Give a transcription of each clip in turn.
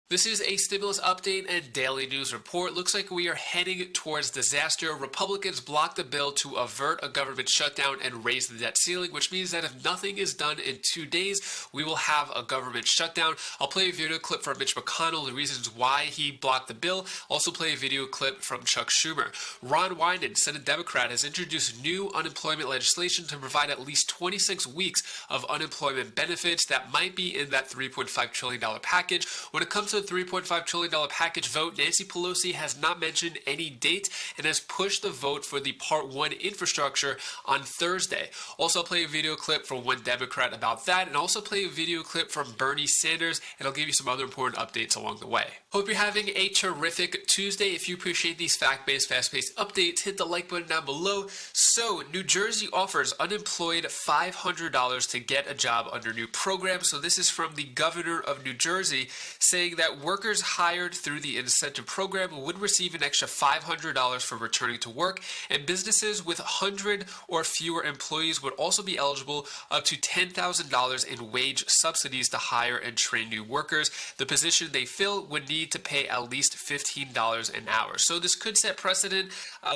This is a stimulus update and daily news report. Looks like we are heading towards disaster. Republicans blocked a bill to avert a government shutdown and raise the debt ceiling, which means that if nothing is done in 2 days, we will have a government shutdown. I'll play a video clip from Mitch McConnell, the reasons why he blocked the bill. Also play a video clip from Chuck Schumer. Ron Wyden, Senate Democrat, has introduced new unemployment legislation to provide at least 26 weeks of unemployment benefits that might be in that $3.5 trillion package. When it comes to the $3.5 trillion package vote, Nancy Pelosi has not mentioned any date and has pushed the vote for the Part 1 infrastructure on Thursday. Also, I'll play a video clip from one Democrat about that, and also play a video clip from Bernie Sanders, and I'll give you some other important updates along the way. Hope you're having a terrific Tuesday. If you appreciate these fact-based, fast-paced updates, hit the like button down below. So, New Jersey offers unemployed $500 to get a job under new program. So this is from the governor of New Jersey, saying that workers hired through the incentive program would receive an extra $500 for returning to work, and businesses with 100 or fewer employees would also be eligible up to $10,000 in wage subsidies to hire and train new workers. The position they fill would need to pay at least $15 an hour. So this could set precedent.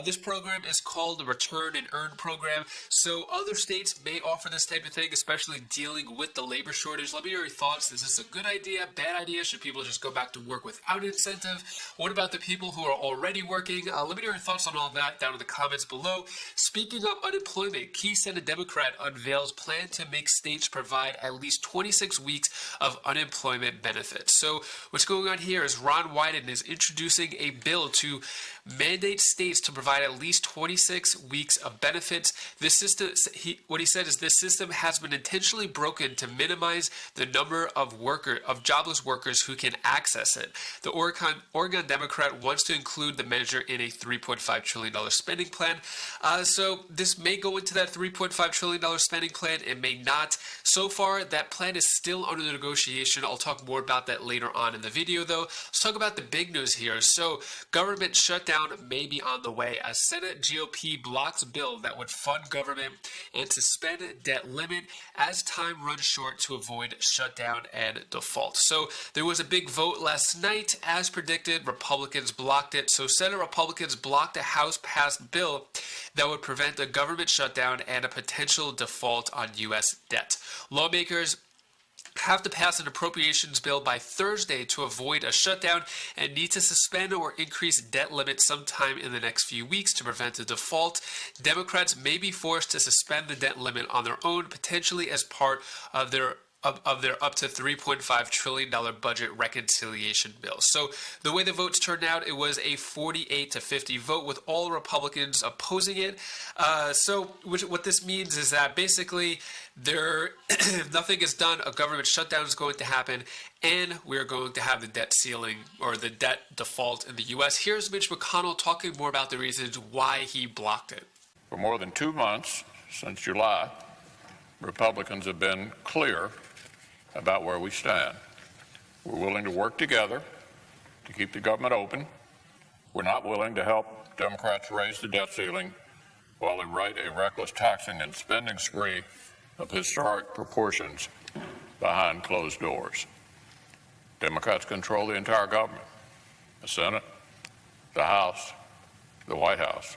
This program is called the Return and Earn program. So other states may offer this type of thing, especially dealing with the labor shortage. Let me know your thoughts. Is this a good idea, bad idea? Should people just go back to work without incentive? What about the people who are already working? Let me know your thoughts on all that down in the comments below. Speaking of unemployment, key Senate Democrat unveils plan to make states provide at least 26 weeks of unemployment benefits. So what's going on here is Ron Wyden is introducing a bill to mandate states to provide at least 26 weeks of benefits. This system, what he said is this system has been intentionally broken to minimize the number of jobless workers who can access it. The Oregon Democrat wants to include the measure in a $3.5 trillion spending plan. So this may go into that $3.5 trillion spending plan. It may not. So far, that plan is still under negotiation. I'll talk more about that later on in the video, though. Let's talk about the big news here. So government shutdown may be on the way as Senate GOP blocks a bill that would fund government and suspend debt limit as time runs short to avoid shutdown and default. So there was a big vote last night. As predicted, Republicans blocked it. So Senate Republicans blocked a House-passed bill that would prevent a government shutdown and a potential default on U.S. debt. Lawmakers have to pass an appropriations bill by Thursday to avoid a shutdown and need to suspend or increase debt limits sometime in the next few weeks to prevent a default. Democrats may be forced to suspend the debt limit on their own, potentially as part of their up to $3.5 trillion budget reconciliation bill. So the way the votes turned out, it was a 48-50 vote with all Republicans opposing it. What this means is that basically if nothing is done, a government shutdown is going to happen, and we're going to have the debt ceiling or the debt default in the U.S. Here's Mitch McConnell talking more about the reasons why he blocked it. For more than 2 months, since July, Republicans have been clear about where we stand. We're willing to work together to keep the government open. We're not willing to help Democrats raise the debt ceiling while they write a reckless taxing and spending spree of historic proportions behind closed doors. Democrats control the entire government, the Senate, the House, the White House.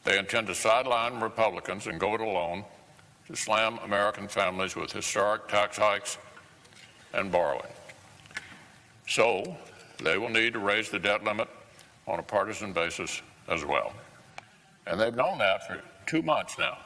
They intend to sideline Republicans and go it alone to slam American families with historic tax hikes and borrowing. So they will need to raise the debt limit on a partisan basis as well. And they've known that for 2 months now.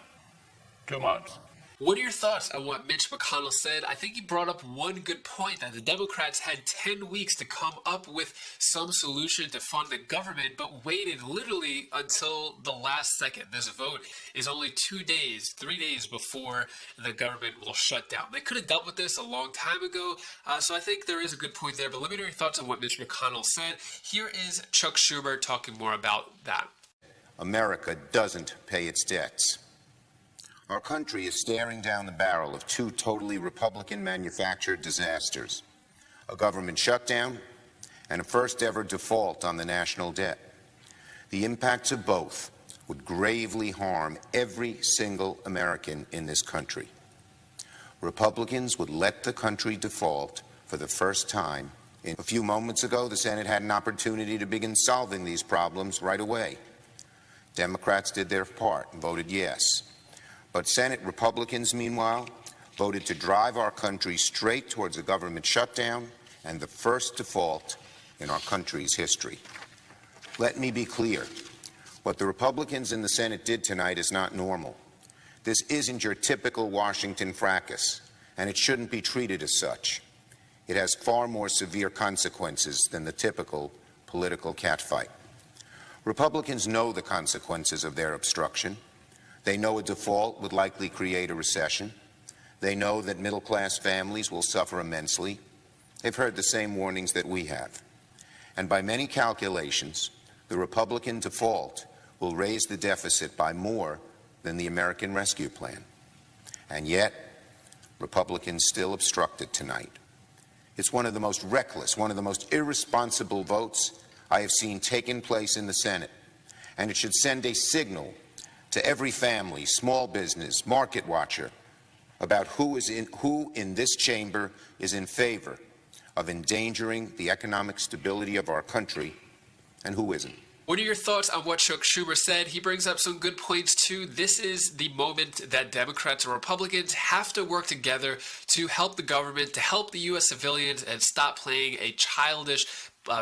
2 months. What are your thoughts on what Mitch McConnell said? I think he brought up one good point, that the Democrats had 10 weeks to come up with some solution to fund the government, but waited literally until the last second. This vote is only 3 days before the government will shut down. They could have dealt with this a long time ago, so I think there is a good point there, but let me know your thoughts on what Mitch McConnell said. Here is Chuck Schumer talking more about that. America doesn't pay its debts. Our country is staring down the barrel of 2 totally Republican-manufactured disasters, a government shutdown and a first-ever default on the national debt. The impacts of both would gravely harm every single American in this country. Republicans would let the country default for the first time A few moments ago, the Senate had an opportunity to begin solving these problems right away. Democrats did their part and voted yes. But Senate Republicans, meanwhile, voted to drive our country straight towards a government shutdown and the first default in our country's history. Let me be clear. What the Republicans in the Senate did tonight is not normal. This isn't your typical Washington fracas, and it shouldn't be treated as such. It has far more severe consequences than the typical political catfight. Republicans know the consequences of their obstruction. They know a default would likely create a recession. They know that middle-class families will suffer immensely. They've heard the same warnings that we have. And by many calculations, the Republican default will raise the deficit by more than the American Rescue Plan. And yet, Republicans still obstructed tonight. It's one of the most reckless, one of the most irresponsible votes I have seen taking place in the Senate. And it should send a signal to every family, small business, market watcher about who in this chamber is in favor of endangering the economic stability of our country and who isn't. What are your thoughts on what Chuck Schumer said? He brings up some good points too. This is the moment that Democrats and Republicans have to work together to help the government, to help the U.S. civilians, and stop playing a childish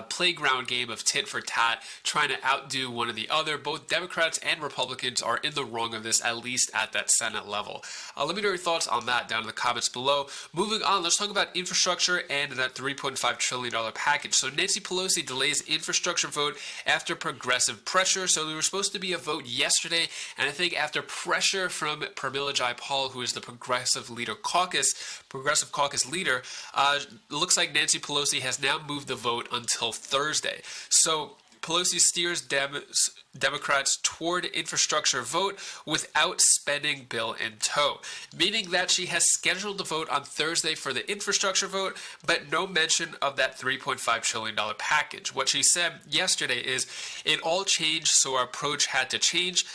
playground game of tit for tat, trying to outdo one or the other. Both Democrats and Republicans are in the wrong of this, at least at that Senate level. Let me know your thoughts on that down in the comments below. Moving on, let's talk about infrastructure and that $3.5 trillion package. So Nancy Pelosi delays infrastructure vote after progressive pressure. So there was supposed to be a vote yesterday, and I think after pressure from Pramila Jayapal, who is the Progressive Caucus leader, looks like Nancy Pelosi has now moved the vote until Thursday. So Pelosi steers Democrats toward infrastructure vote without spending bill in tow, meaning that she has scheduled the vote on Thursday for the infrastructure vote, but no mention of that $3.5 trillion package. What she said yesterday is, it all changed, so our approach had to change.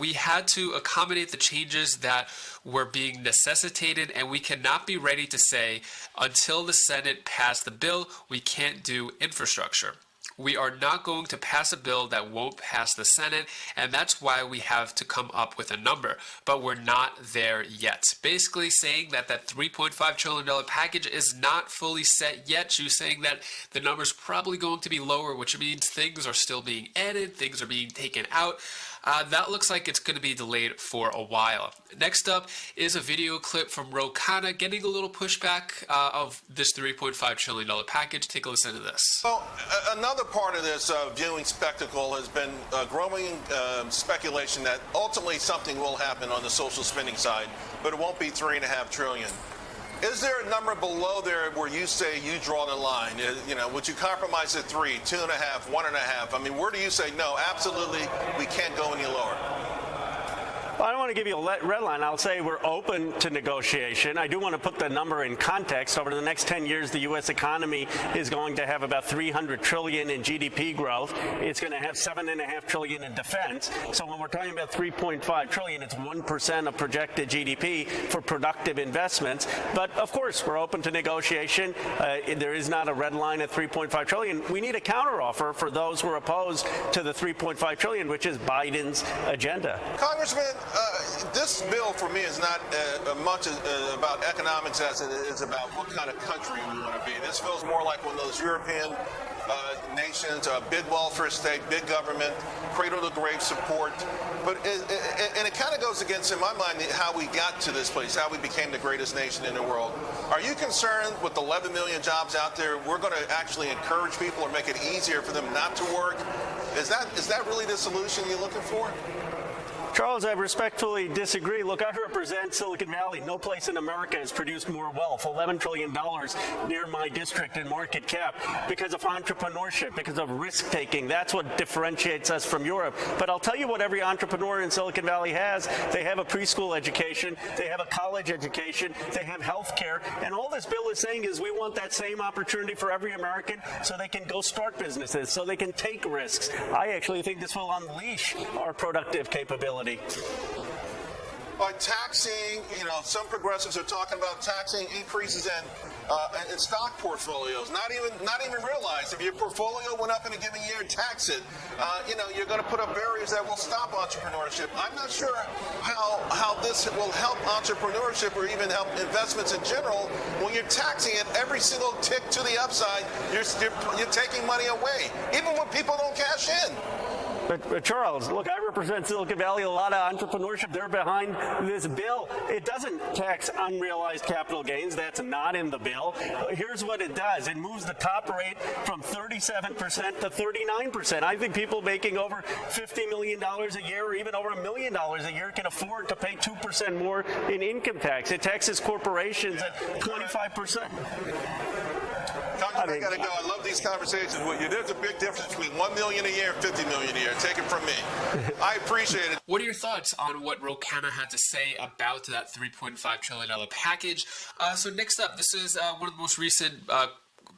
We had to accommodate the changes that were being necessitated, and we cannot be ready to say, until the Senate passed the bill, we can't do infrastructure. We are not going to pass a bill that won't pass the Senate, and that's why we have to come up with a number. But we're not there yet. Basically saying that that $3.5 trillion package is not fully set yet. She was saying that the number's probably going to be lower, which means things are still being added, things are being taken out. That looks like it's going to be delayed for a while. Next up is a video clip from Ro Khanna getting a little pushback of this $3.5 trillion package. Take a listen to this. Well, another part of this viewing spectacle has been growing speculation that ultimately something will happen on the social spending side, but it won't be $3.5 trillion. Is there a number below there where you say you draw the line? Would you compromise at 3, 2.5, 1.5? I mean, where do you say, no, absolutely, we can't go any lower? Well, I don't want to give you a red line. I'll say we're open to negotiation. I do want to put the number in context. Over the next 10 years, the U.S. economy is going to have about $300 trillion in GDP growth. It's going to have $7.5 trillion in defense. So when we're talking about $3.5 trillion, it's 1% of projected GDP for productive investments. But of course, we're open to negotiation. There is not a red line at $3.5 trillion. We need a counteroffer for those who are opposed to the $3.5 trillion, which is Biden's agenda. Congressman, this bill for me is not much about economics as it is about what kind of country we want to be. This feels more like one of those European nations, big welfare state, big government, cradle to grave support. But it kind of goes against, in my mind, how we got to this place, how we became the greatest nation in the world. Are you concerned with 11 million jobs out there, we're going to actually encourage people or make it easier for them not to work? Is that really the solution you're looking for? Charles, I respectfully disagree. Look, I represent Silicon Valley. No place in America has produced more wealth, $11 trillion near my district in market cap, because of entrepreneurship, because of risk-taking. That's what differentiates us from Europe. But I'll tell you what every entrepreneur in Silicon Valley has. They have a preschool education. They have a college education. They have health care. And all this bill is saying is we want that same opportunity for every American so they can go start businesses, so they can take risks. I actually think this will unleash our productive capability. by taxing, some progressives are talking about taxing increases in stock portfolios. Not even realize if your portfolio went up in a given year, tax it. You're going to put up barriers that will stop entrepreneurship. I'm not sure how this will help entrepreneurship or even help investments in general. When you're taxing it every single tick to the upside, you're taking money away, even when people don't cash in. But Charles, look, I represent Silicon Valley, a lot of entrepreneurship. They're behind this bill. It doesn't tax unrealized capital gains. That's not in the bill. Here's what it does. It moves the top rate from 37% to 39%. I think people making over $50 million a year or even over $1 million a year can afford to pay 2% more in income tax. It taxes corporations at 25%. I got to go. I love these conversations with you. There's a big difference between $1 million a year and $50 million a year. Take it from me. I appreciate it. What are your thoughts on what Ro Khanna had to say about that $3.5 trillion package? So next up, this is one of the most recent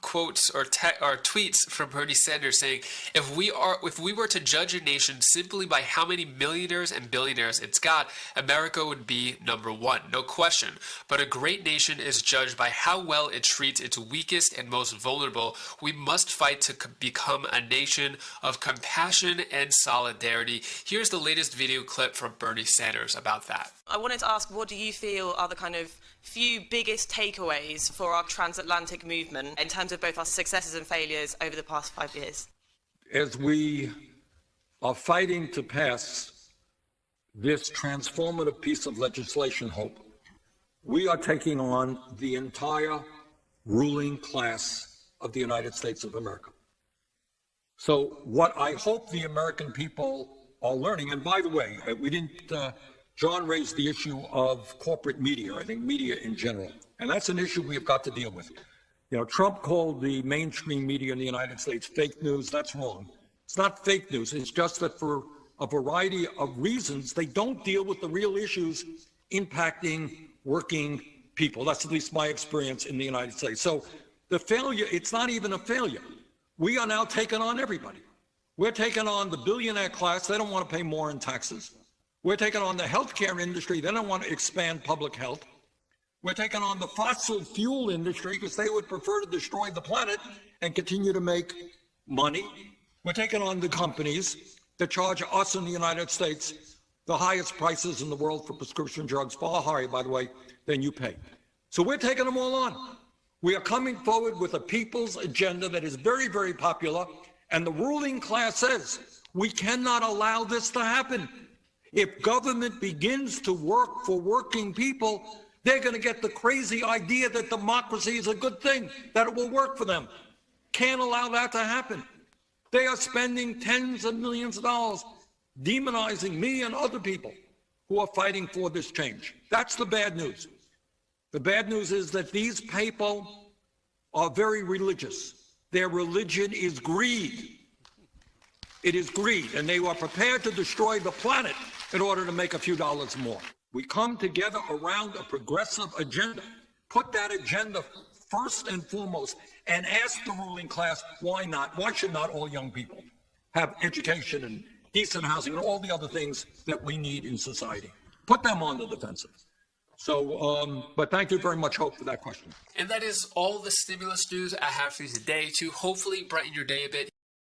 quotes or tweets from Bernie Sanders saying, if we were to judge a nation simply by how many millionaires and billionaires it's got, America would be number one, no question. But a great nation is judged by how well it treats its weakest and most vulnerable. We must fight to become a nation of compassion and solidarity. Here's the latest video clip from Bernie Sanders about that. I wanted to ask, what do you feel are the kind of few biggest takeaways for our transatlantic movement in terms of both our successes and failures over the past 5 years? As we are fighting to pass this transformative piece of legislation, Hope, we are taking on the entire ruling class of the United States of America. So what I hope the American people are learning, and by the way, we didn't, John raised the issue of corporate media, I think media in general, and that's an issue we've got to deal with. Trump called the mainstream media in the United States fake news. That's wrong. It's not fake news. It's just that for a variety of reasons, they don't deal with the real issues impacting working people. That's at least my experience in the United States. So the failure, it's not even a failure. We are now taking on everybody. We're taking on the billionaire class. They don't want to pay more in taxes. We're taking on the healthcare industry. They don't want to expand public health. We're taking on the fossil fuel industry because they would prefer to destroy the planet and continue to make money. We're taking on the companies that charge us in the United States the highest prices in the world for prescription drugs, far higher, by the way, than you pay. So we're taking them all on. We are coming forward with a people's agenda that is very, very popular, and the ruling class says we cannot allow this to happen. If government begins to work for working people, they're going to get the crazy idea that democracy is a good thing, that it will work for them. Can't allow that to happen. They are spending tens of millions of dollars demonizing me and other people who are fighting for this change. That's the bad news. The bad news is that these people are very religious. Their religion is greed. It is greed, and they are prepared to destroy the planet in order to make a few dollars more. We come together around a progressive agenda, put that agenda first and foremost, and ask the ruling class, why not? Why should not all young people have education and decent housing and all the other things that we need in society? Put them on the defensive. So, but thank you very much, Hope, for that question. And that is all the stimulus news I have for you today to hopefully brighten your day a bit.